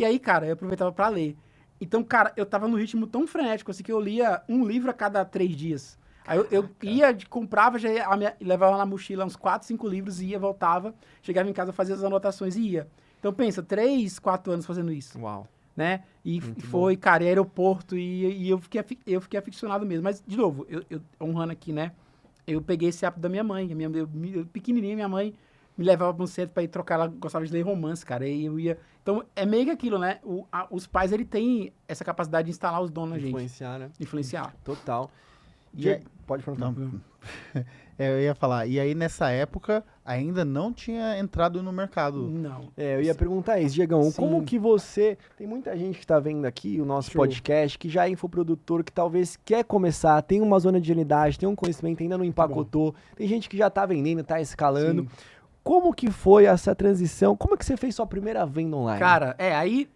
E aí, cara, eu aproveitava pra ler. Então, cara, eu tava no ritmo tão frenético, assim, que eu lia um livro a cada 3 dias. Aí eu ia, comprava, já ia, levava na mochila uns 4, 5 livros, ia, voltava, chegava em casa, fazia as anotações e ia. Então, pensa, 3, 4 anos fazendo isso, Uau. né? E Muito foi, bom. cara, e aeroporto, e eu fiquei aficionado mesmo. Mas, de novo, eu honrando aqui, né? Eu peguei esse hábito da minha mãe. Eu pequenininha, minha mãe me levava para um centro para ir trocar. Ela gostava de ler romance, cara. E eu ia. Então, é meio que aquilo, né? Os pais, ele tem essa capacidade de instalar os dons na gente. Influenciar, né? Influenciar. Total. E aí- Pode perguntar. Não. Eu ia falar, e aí nessa época ainda não tinha entrado no mercado. Não. Eu ia perguntar isso, Diegão, Sim. como que você... Tem muita gente que tá vendo aqui o nosso Show. podcast, que já é infoprodutor, que talvez quer começar, tem uma zona de agilidade, tem um conhecimento, ainda não empacotou, tem gente que já tá vendendo, tá escalando. Sim. Como que foi essa transição? Como é que você fez sua primeira venda online? Cara, aí,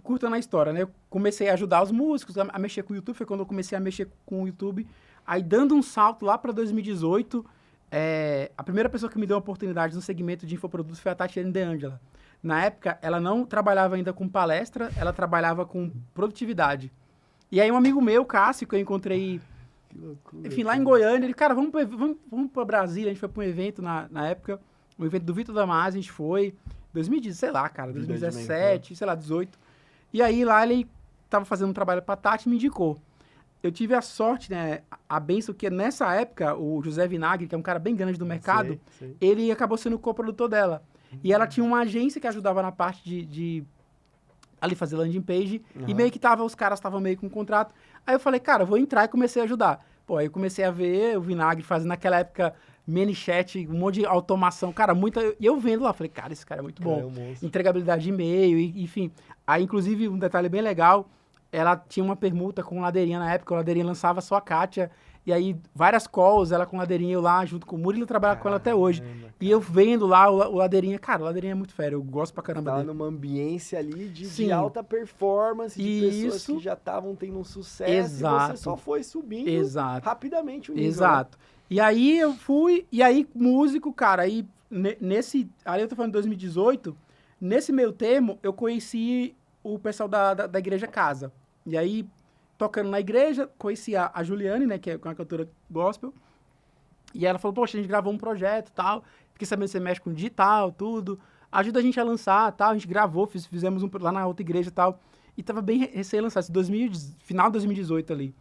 curtando a história, né? Eu comecei a ajudar os músicos a mexer com o YouTube. Foi quando eu comecei a mexer com o YouTube. Aí, dando um salto lá pra 2018, a primeira pessoa que me deu uma oportunidade no segmento de infoprodutos foi a Tatiane De Angela. Na época, ela não trabalhava ainda com palestra, ela trabalhava com produtividade. E aí, um amigo meu, Cássio, que eu encontrei, Que loucura. enfim, lá em Goiânia, ele, cara, vamos pra Brasília. A gente foi pra um evento na época, um evento do Vitor Damasio, a gente foi, 2010, sei lá, cara, 2017, sei lá, 18. E aí, lá, ele tava fazendo um trabalho pra Tati e me indicou. Eu tive a sorte, né, a bênção, que nessa época, o José Vinagre, que é um cara bem grande do mercado, Sei. ele acabou sendo coprodutor dela. E ela tinha uma agência que ajudava na parte de ali fazer landing page, e meio que os caras estavam meio com um contrato. Aí eu falei, cara, eu vou entrar e comecei a ajudar. Pô, aí eu comecei a ver o Vinagre fazendo naquela época ManyChat, um monte de automação, cara, muita... E eu vendo lá, falei, cara, esse cara é muito bom. É um monstro. Entregabilidade de e-mail, enfim. Aí, inclusive, um detalhe bem legal, ela tinha uma permuta com o Ladeirinha na época, o Ladeirinha lançava só a Kátia, e aí várias calls, ela com o Ladeirinha, eu lá, junto com o Murilo, trabalha com ela até hoje. E eu vendo lá o Ladeirinha, cara, o Ladeirinha é muito fera, eu gosto pra caramba Tava dele. numa ambiência ali de Sim. alta performance, de pessoas Isso. que já estavam tendo um sucesso Exato. e você só foi subindo Exato. rapidamente o nível. Exato. E aí eu fui, e aí músico, cara, aí ali eu tô falando de 2018, nesse meio termo eu conheci o pessoal da Igreja Casa. E aí, tocando na igreja, conheci a Juliane, né, que é uma cantora gospel, e ela falou, poxa, a gente gravou um projeto e tal, fiquei sabendo que você mexe com digital, tudo, ajuda a gente a lançar tal, a gente gravou, fizemos lá na outra igreja e tal, e tava bem recém-lançado, final de 2018 ali.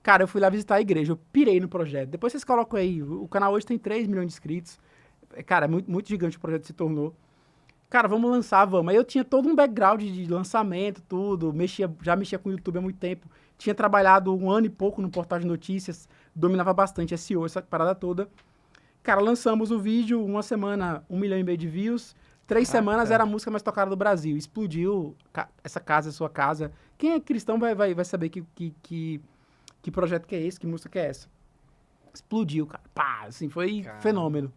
Cara, eu fui lá visitar a igreja, eu pirei no projeto. Depois vocês colocam aí, o canal hoje tem 3 milhões de inscritos. Cara, é muito, muito gigante o projeto se tornou. Cara, vamos lançar, vamos. Aí eu tinha todo um background de lançamento, tudo. Já mexia com o YouTube há muito tempo. Tinha trabalhado 1 ano e pouco no portal de notícias. Dominava bastante SEO, essa parada toda. Cara, lançamos o vídeo, 1 semana, 1,5 milhão de views. 3 semanas era a música mais tocada do Brasil. Explodiu essa casa, a sua casa. Quem é cristão vai saber que projeto que é esse, que música que é essa. Explodiu, cara. Pá, assim, foi fenômeno.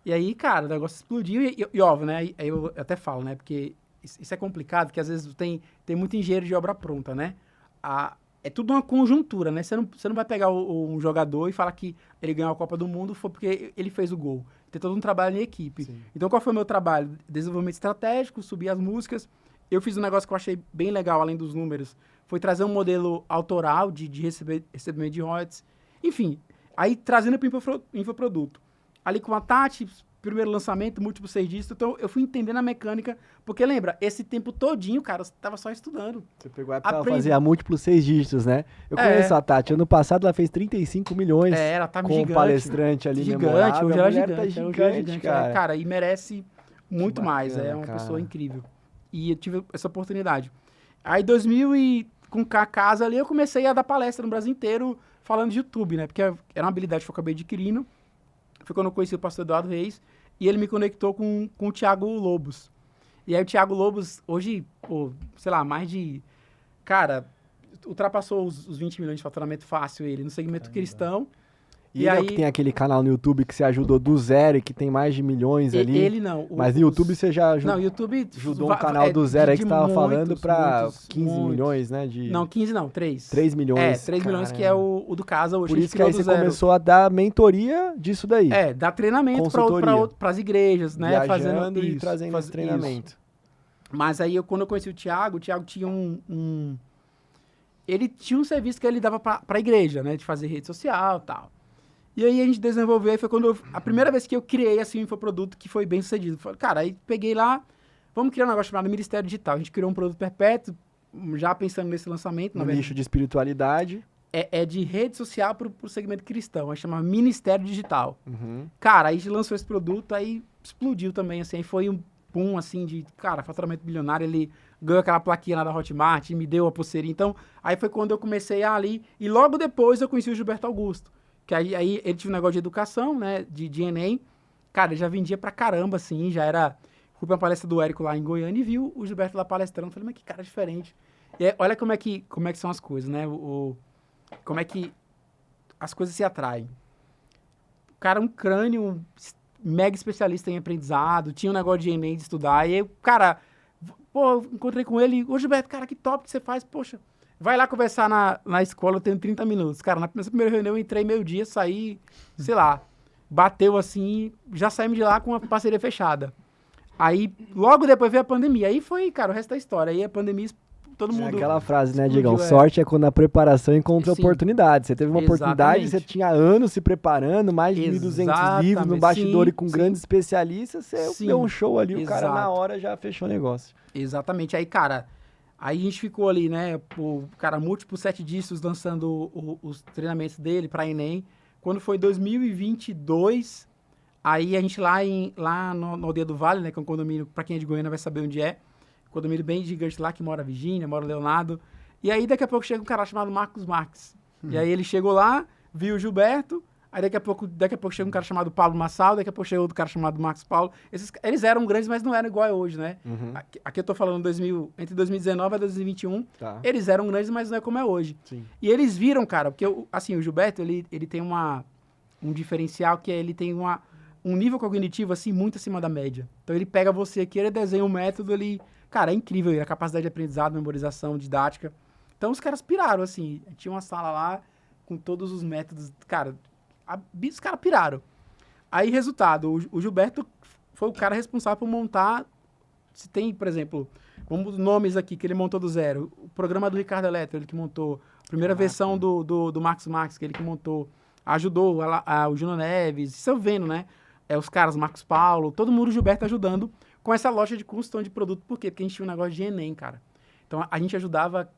E aí, cara, o negócio explodiu e óbvio, né? Aí eu até falo, né? Porque isso é complicado, porque às vezes tem muito engenheiro de obra pronta, né? É tudo uma conjuntura, né? Você não vai pegar um jogador e falar que ele ganhou a Copa do Mundo foi porque ele fez o gol. Tem todo um trabalho em equipe. Sim. Então, qual foi o meu trabalho? Desenvolvimento estratégico, subir as músicas. Eu fiz um negócio que eu achei bem legal, além dos números. Foi trazer um modelo autoral de recebimento de royalties. Enfim, aí trazendo para o infoproduto. Ali com a Tati, primeiro lançamento, múltiplos 6 dígitos. Então, eu fui entendendo a mecânica. Porque, lembra, esse tempo todinho, cara, eu tava só estudando. Você pegou a época que ela fazia múltiplos 6 dígitos, né? Eu É. conheço a Tati. Ano passado ela fez 35 milhões Ela tá com gigante. um palestrante ali Gigante, memorável. hoje A ela é mulher gigante. tá hoje ela é gigante, cara. Cara, e merece muito mais. bacana, É uma cara. pessoa incrível. E eu tive essa oportunidade. Aí, com a casa ali, eu comecei a dar palestra no Brasil inteiro falando de YouTube, né? Porque era uma habilidade que eu acabei adquirindo. Foi quando eu conheci o pastor Eduardo Reis. E ele me conectou com o Thiago Lobos. E aí o Thiago Lobos, hoje, pô, sei lá, mais de... Cara, ultrapassou os 20 milhões de faturamento fácil ele, no segmento cristão. E ele é o que tem aquele canal no YouTube que você ajudou do zero e que tem mais de milhões ali. Ele não. Mas no YouTube você já ajudou, Não, YouTube... ajudou um canal do zero aí que você tava falando pra 15 milhões, né? Não, 15 não, 3. 3 milhões. 3 milhões que é o do Casa hoje. Por isso que aí você começou a dar mentoria disso daí. Dar treinamento para as igrejas, né? Viajando e trazendo esse treinamento. Isso. Mas aí, quando eu conheci o Thiago tinha ele tinha um serviço que ele dava pra igreja, né? De fazer rede social e tal. E aí a gente desenvolveu, aí foi a primeira vez que eu criei, assim, um infoproduto que foi bem sucedido. Falei, cara, aí peguei lá, vamos criar um negócio chamado Ministério Digital. A gente criou um produto perpétuo, já pensando nesse lançamento. No nicho de espiritualidade. É de rede social pro segmento cristão, aí chama Ministério Digital. Uhum. Cara, aí a gente lançou esse produto, aí explodiu também, assim, aí foi um boom, assim, de, cara, faturamento milionário, ele ganhou aquela plaquinha lá da Hotmart, me deu a pulseirinha, então, aí foi quando eu comecei ali, e logo depois eu conheci o Gilberto Augusto, que aí ele tinha um negócio de educação, né, de Enem, cara, ele já vendia pra caramba, assim, já era, fui pra uma palestra do Érico lá em Goiânia e viu o Gilberto lá palestrando, falei, mas que cara diferente. E aí, olha como é que são as coisas, né, como é que as coisas se atraem. O cara é um crânio mega especialista em aprendizado, tinha um negócio de Enem de estudar, e aí, cara, pô, eu encontrei com ele, ô Gilberto, cara, que top que você faz, poxa, vai lá conversar na escola, eu tenho 30 minutos. Cara, nessa primeira reunião eu entrei meio-dia, saí, sei lá, bateu assim, já saímos de lá com uma parceria fechada. Aí, logo depois veio a pandemia, aí foi, cara, o resto da história, aí a pandemia todo mundo... É aquela frase, né, explodiu, Digão? Sorte é quando a preparação encontra Sim. oportunidade. Você teve uma oportunidade, Exatamente. você tinha anos se preparando, mais de 1.200 livros no bastidor Sim, e com sim. grandes especialistas, você Sim. deu um show ali, o cara na Exato. hora já fechou o negócio. Exatamente. Aí, cara, aí a gente ficou ali, né, o cara, múltiplos 7 dígitos lançando os treinamentos dele para Enem. Quando foi 2022, aí a gente lá no Aldeia do Vale, né, que é um condomínio, para quem é de Goiânia vai saber onde é, condomínio bem gigante lá, que mora a Virgínia, mora o Leonardo. E aí, daqui a pouco, chega um cara chamado Marcos Marques. E aí, ele chegou lá, viu o Gilberto, aí daqui a pouco chega um cara chamado Pablo Massal, daqui a pouco chega outro cara chamado Marcos Paulo. Eles eram grandes, mas não eram igual a hoje, né? Uhum. Aqui eu tô falando entre 2019 e 2021, Tá. eles eram grandes, mas não é como é hoje. Sim. E eles viram, cara, porque, assim, o Gilberto, ele tem um diferencial que é, ele tem um nível cognitivo, assim, muito acima da média. Então, ele pega você aqui, ele desenha um método, cara, é incrível, a capacidade de aprendizado, memorização, didática. Então, os caras piraram, assim, tinha uma sala lá com todos os métodos, cara, os caras piraram. Aí, resultado, o Gilberto foi o cara responsável por montar, se tem, por exemplo, vamos nomes aqui que ele montou do zero, o programa do Ricardo Eletro, ele que montou, a primeira versão do Marcos Marques, que ele que montou, ajudou o Júnior Neves, isso eu vendo, né? Os caras, Marcos Paulo, todo mundo, o Gilberto ajudando com essa loja de construção de produto. Por quê? Porque a gente tinha um negócio de Enem, cara. Então, a gente ajudava,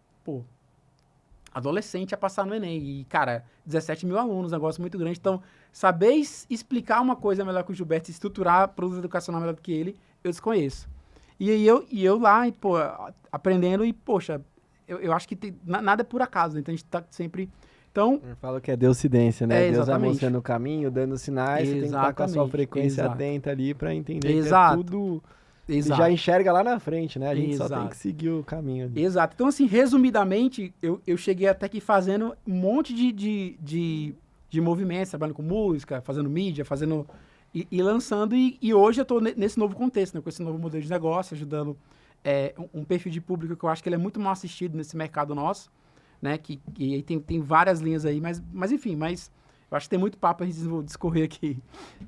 adolescente a passar no Enem. E, cara, 17 mil alunos, negócio muito grande. Então, saber explicar uma coisa melhor que o Gilberto, estruturar produto educacional melhor do que ele, eu desconheço. E aí, eu lá, aprendendo e, poxa, eu acho que nada é por acaso, né? Então, a gente tá sempre... Então, Eu falo que é Deusidência, né? Deus vai exatamente. mostrando o caminho, dando sinais, você tem que estar com a sua frequência Exato. atenta ali pra entender Exato. que é tudo... Você Exato. já enxerga lá na frente, né? A gente só tem Exato. que seguir o caminho ali. Exato. Então, assim, resumidamente, eu cheguei até aqui fazendo um monte de movimentos, trabalhando com música, fazendo mídia, fazendo... E lançando, e hoje eu estou nesse novo contexto, né, com esse novo modelo de negócio, ajudando um perfil de público que eu acho que ele é muito mal assistido nesse mercado nosso, né, que aí tem várias linhas aí, mas enfim, eu acho que tem muito papo a gente discorrer aqui.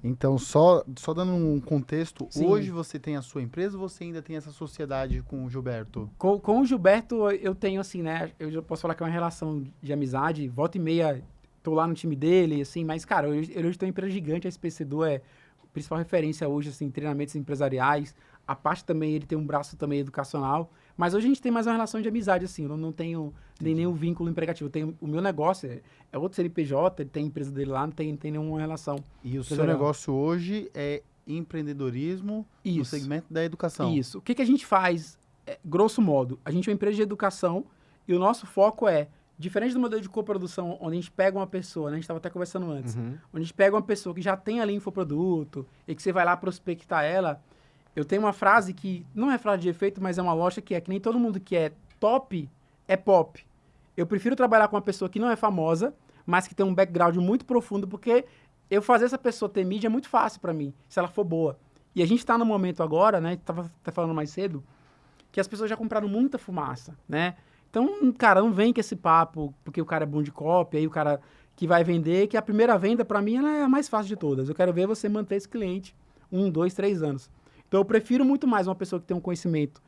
Então, só dando um contexto, Sim. hoje você tem a sua empresa ou você ainda tem essa sociedade com o Gilberto? Com o Gilberto, eu tenho, assim, né, eu já posso falar que é uma relação de amizade, volta e meia, tô lá no time dele, assim, mas, cara, eu hoje tenho uma empresa gigante, a SPC-Edu é a principal referência hoje, assim, em treinamentos empresariais, a parte também, ele tem um braço também educacional, mas hoje a gente tem mais uma relação de amizade, assim, eu não tenho nenhum vínculo empregatívo, eu tenho o meu negócio, é outro CNPJ, ele tem a empresa dele lá, não tem nenhuma relação. E o seu empresarial. negócio hoje é empreendedorismo no Isso. segmento da educação. Isso. O que a gente faz, grosso modo? A gente é uma empresa de educação e o nosso foco diferente do modelo de coprodução, onde a gente pega uma pessoa, né? A gente estava até conversando antes, Uhum. onde a gente pega uma pessoa que já tem ali infoproduto e que você vai lá prospectar ela. Eu tenho uma frase que não é frase de efeito, mas é uma lógica que nem todo mundo que é top é pop. Eu prefiro trabalhar com uma pessoa que não é famosa, mas que tem um background muito profundo, porque eu fazer essa pessoa ter mídia é muito fácil para mim, se ela for boa. E a gente está no momento agora, né? Tava até falando mais cedo, que as pessoas já compraram muita fumaça, né? Então, cara, não vem com esse papo, porque o cara é bom de cópia, aí o cara que vai vender, que a primeira venda, para mim, ela é a mais fácil de todas. Eu quero ver você manter esse cliente 1, 2, 3 anos. Então, eu prefiro muito mais uma pessoa que tem um conhecimento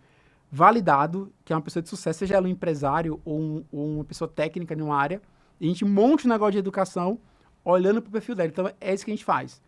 validado, que é uma pessoa de sucesso, seja ela um empresário ou uma pessoa técnica em uma área, e a gente monta um negócio de educação olhando pro perfil dela. Então, é isso que a gente faz.